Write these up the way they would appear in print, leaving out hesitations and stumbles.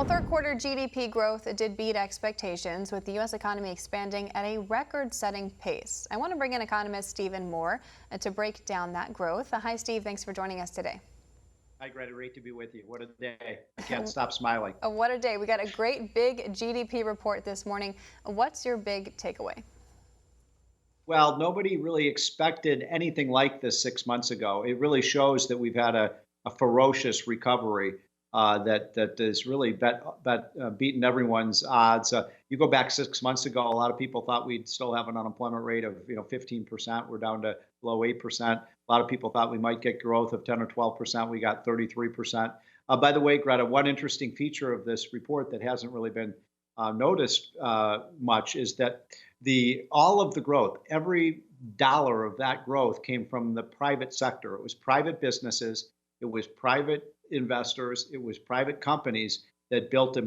Well, third quarter GDP growth did beat expectations, with the U.S. economy expanding at a record-setting pace. I want to bring in economist Stephen Moore to break down that growth. Hi, Steve. Thanks for joining us today. Hi, Greta. Great to be with you. What a day. I can't stop smiling. What a day. We got a great big GDP report this morning. What's your big takeaway? Well, nobody really expected anything like this 6 months ago. It really shows that we've had a ferocious recovery that is really beaten everyone's odds. You go back 6 months ago, a lot of people thought we'd still have an unemployment rate of 15%. We're down to below 8%. A lot of people thought we might get growth of 10 or 12%. We got 33%. By the way, Greta, one interesting feature of this report that hasn't really been noticed much is that all of the growth, every dollar of that growth came from the private sector. It was private businesses, it was private investors, it was private companies that built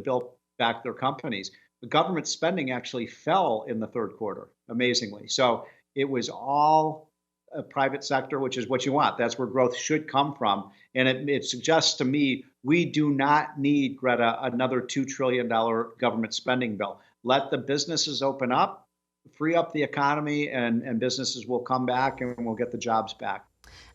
back their companies. The government spending actually fell in the third quarter, amazingly. So it was all a private sector, which is what you want. That's where growth should come from. And it suggests to me we do not need, Greta, another $2 trillion government spending bill. Let the businesses open up, free up the economy, and businesses will come back and we'll get the jobs back.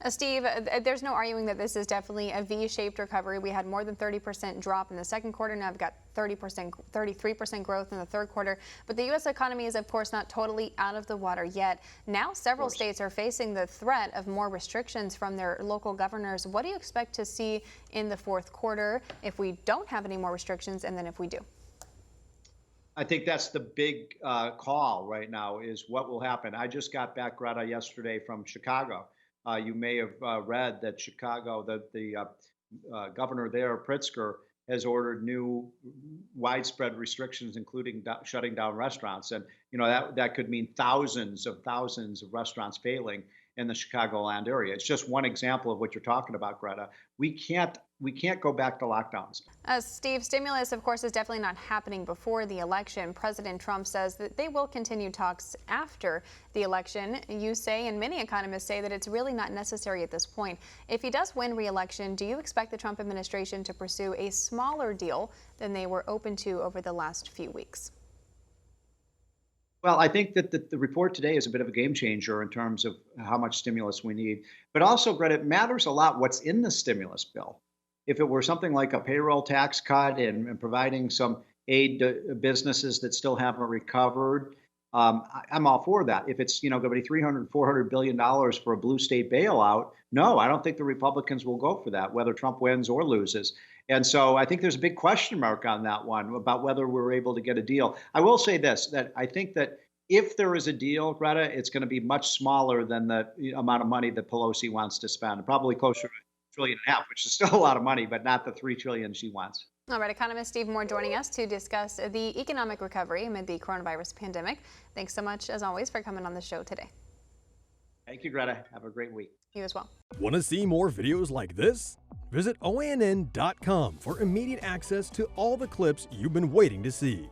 Steve, there's no arguing that this is definitely a V-shaped recovery. We had more than 30% drop in the second quarter. Now we've got 33% growth in the third quarter. But the U.S. economy is, of course, not totally out of the water yet. Now several states are facing the threat of more restrictions from their local governors. What do you expect to see in the fourth quarter if we don't have any more restrictions, and then if we do? I think that's the big call right now, is what will happen. I just got back, Greta, yesterday from Chicago. You may have read that Chicago, the governor there, Pritzker, has ordered new widespread restrictions, including shutting down restaurants. And that could mean thousands of restaurants failing in the Chicagoland area. It's just one example of what you're talking about, Greta. We can't go back to lockdowns. Steve, stimulus, of course, is definitely not happening before the election. President Trump says that they will continue talks after the election. You say, and many economists say, that it's really not necessary at this point. If he does win re-election, do you expect the Trump administration to pursue a smaller deal than they were open to over the last few weeks? Well, I think that the report today is a bit of a game changer in terms of how much stimulus we need. But also, Greta, it matters a lot what's in the stimulus bill. If it were something like a payroll tax cut and providing some aid to businesses that still haven't recovered, I'm all for that. If it's going to be $300-400 billion for a blue state bailout, no, I don't think the Republicans will go for that, whether Trump wins or loses. And so I think there's a big question mark on that one about whether we're able to get a deal. I will say this, that I think that if there is a deal, Greta, it's going to be much smaller than the amount of money that Pelosi wants to spend, probably closer to $1.5 trillion, which is still a lot of money, but not the $3 trillion she wants. All right, economist Steve Moore joining us to discuss the economic recovery amid the coronavirus pandemic. Thanks so much, as always, for coming on the show today. Thank you, Greta. Have a great week. You as well. Want to see more videos like this? Visit OANN.com for immediate access to all the clips you've been waiting to see.